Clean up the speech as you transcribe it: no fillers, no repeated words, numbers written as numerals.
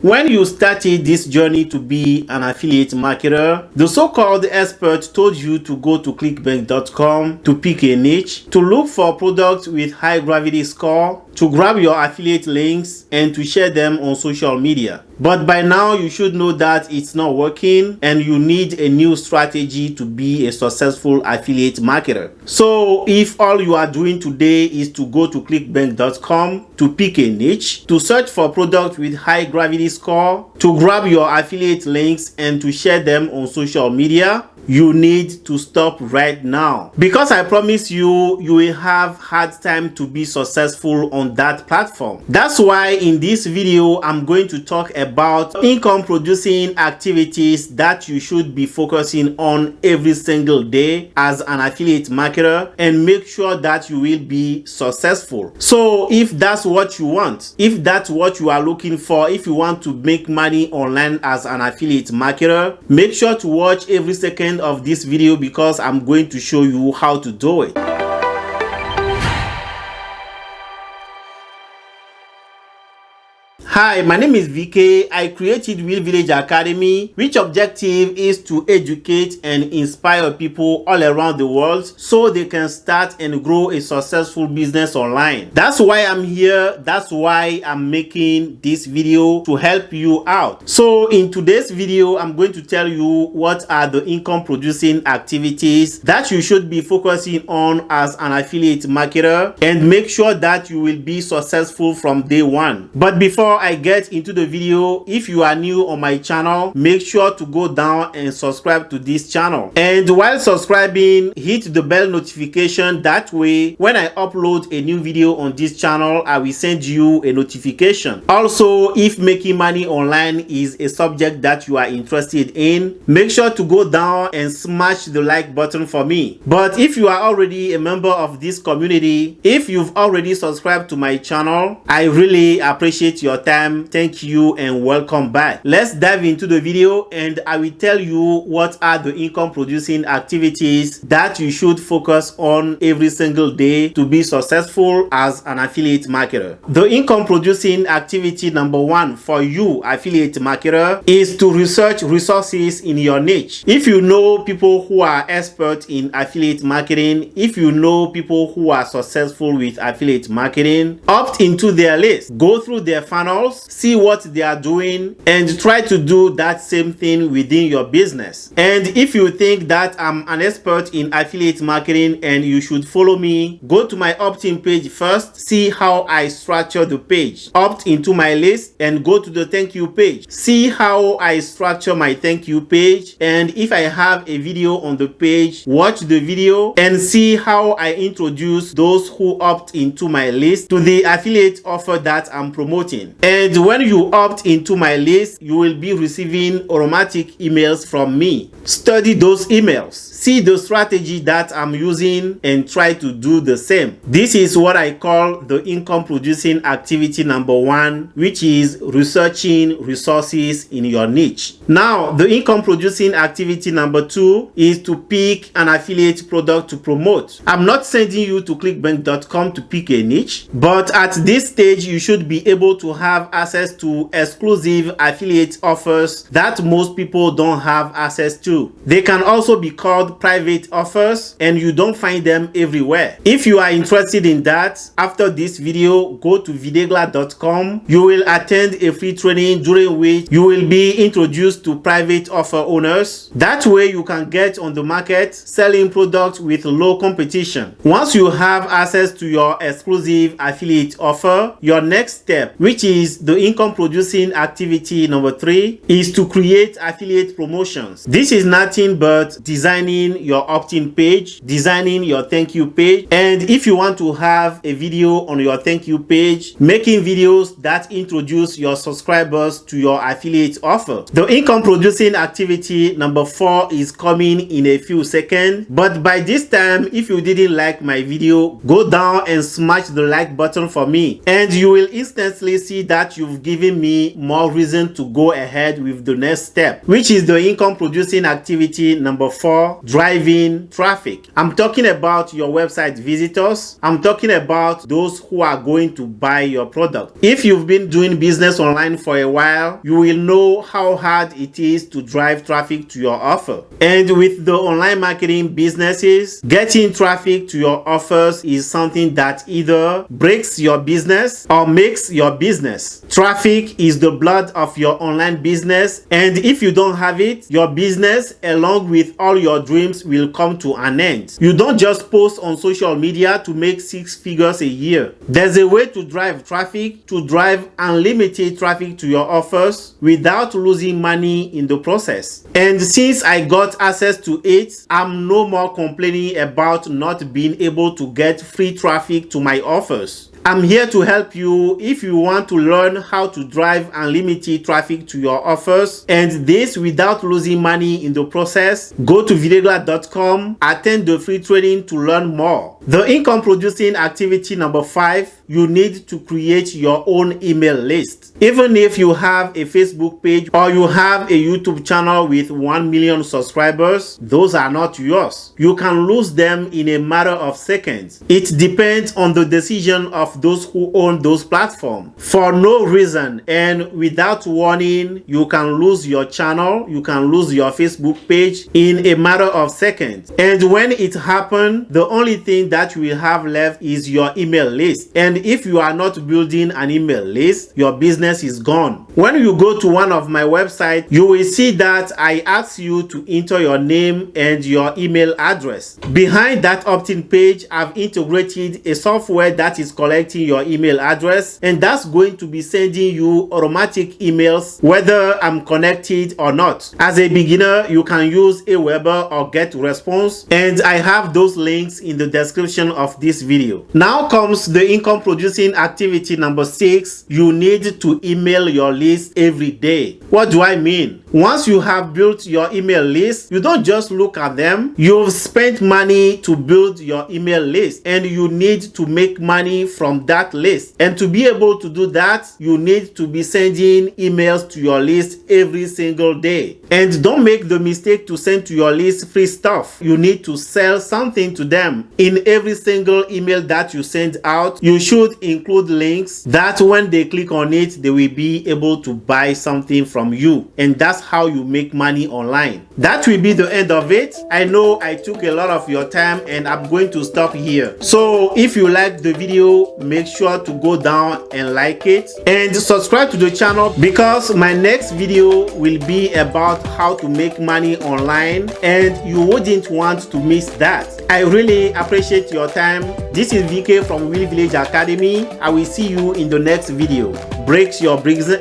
When you started this journey to be an affiliate marketer, the so-called expert told you to go to clickbank.com to pick a niche, to look for products with high gravity score, to grab your affiliate links and to share them on social media. But by now you should know that it's not working and you need a new strategy to be a successful affiliate marketer. So if all you are doing today is to go to clickbank.com to pick a niche, to search for products with high gravity score, to grab your affiliate links and to share them on social media, you need to stop right now, because I promise you, you will have hard time to be successful on that platform. That's why in this video, I'm going to talk about income producing activities that you should be focusing on every single day as an affiliate marketer and make sure that you will be successful. So if that's what you want, if that's what you are looking for, if you want to make money online as an affiliate marketer, make sure to watch every second of this video because I'm going to show you how to do it. Hi, my name is VK. I created Real Village Academy, which objective is to educate and inspire people all around the world so they can start and grow a successful business online. That's why I'm here. That's why I'm making this video to help you out. So in today's video, I'm going to tell you what are the income producing activities that you should be focusing on as an affiliate marketer and make sure that you will be successful from day one. But before I get into the video, if you are new on my channel, make sure to go down and subscribe to this channel. And while subscribing, hit the bell notification. That way, when I upload a new video on this channel, I will send you a notification. Also, if making money online is a subject that you are interested in, make sure to go down and smash the like button for me. But if you are already a member of this community, if you've already subscribed to my channel, I really appreciate your time. Thank you and welcome back. Let's dive into the video and I will tell you what are the income producing activities that you should focus on every single day to be successful as an affiliate marketer. The income producing activity number one for you affiliate marketer is to research resources in your niche. If you know people who are experts in affiliate marketing, if you know people who are successful with affiliate marketing, opt into their list, go through their funnels, see what they are doing and try to do that same thing within your business. And if you think that I'm an expert in affiliate marketing and you should follow me, go to my opt-in page first, see how I structure the page. Opt into my list and go to the thank you page. See how I structure my thank you page, and if I have a video on the page, watch the video and see how I introduce those who opt into my list to the affiliate offer that I'm promoting. And when you opt into my list, you will be receiving automatic emails from me. Study those emails, see the strategy that I'm using and try to do the same. This is what I call the income producing activity number one, which is researching resources in your niche. Now, the income producing activity number two is to pick an affiliate product to promote. I'm not sending you to clickbank.com to pick a niche, but at this stage, you should be able to have access to exclusive affiliate offers that most people don't have access to. They can also be called private offers and you don't find them everywhere. If you are interested in that, after this video, go to videgla.com. You will attend a free training during which you will be introduced to private offer owners. That way you can get on the market selling products with low competition. Once you have access to your exclusive affiliate offer, your next step, which is the income producing activity number three, is to create affiliate promotions. This is nothing but designing your opt-in page, designing your thank you page, and if you want to have a video on your thank you page, making videos that introduce your subscribers to your affiliate offer. The income producing activity number four is coming in a few seconds, but by this time, if you didn't like my video, go down and smash the like button for me and you will instantly see that that you've given me more reason to go ahead with the next step, which is the income producing activity number 4, driving traffic. I'm talking about your website visitors. I'm talking about those who are going to buy your product. If you've been doing business online for a while, you will know how hard it is to drive traffic to your offer. And with the online marketing businesses, getting traffic to your offers is something that either breaks your business or makes your business. Traffic is the blood of your online business, and if you don't have it, your business along with all your dreams will come to an end. You don't just post on social media to make 6 figures a year. There's a way to drive traffic, to drive unlimited traffic to your offers without losing money in the process. And since I got access to it, I'm no more complaining about not being able to get free traffic to my offers. I'm here to help you if you want to learn how to drive unlimited traffic to your offers, and this without losing money in the process. Go to videogla.com, attend the free training to learn more. The income producing activity number 5, you need to create your own email list. Even if you have a Facebook page or you have a YouTube channel with 1 million subscribers, those are not yours. You can lose them in a matter of seconds. It depends on the decision of those who own those platforms. For no reason and without warning, you can lose your channel, you can lose your Facebook page in a matter of seconds. And when it happens, the only thing that you will have left is your email list. And if you are not building an email list, your business is gone. When you go to one of my websites, you will see that I ask you to enter your name and your email address. Behind that opt-in page, I've integrated a software that is collecting your email address, and that's going to be sending you automatic emails whether I'm connected or not. As a beginner, you can use Aweber or GetResponse, and I have those links in the description of this video. Now comes the income producing activity number 6. You need to email your list every day. What do I mean? Once you have built your email list, you don't just look at them. You've spent money to build your email list, and you need to make money from that list. And to be able to do that, you need to be sending emails to your list every single day. And don't make the mistake to send to your list free stuff. You need to sell something to them. In every single email that you send out, you should include links that when they click on it, they will be able to buy something from you. And that's how you make money online. That will be the end of it. I know I took a lot of your time and I'm going to stop here. So if you like the video, make sure to go down and like it and subscribe to the channel, because my next video will be about how to make money online and you wouldn't want to miss that. I really appreciate your time. This is VK from Will Village Academy. I will see you in the next video. Breaks your business.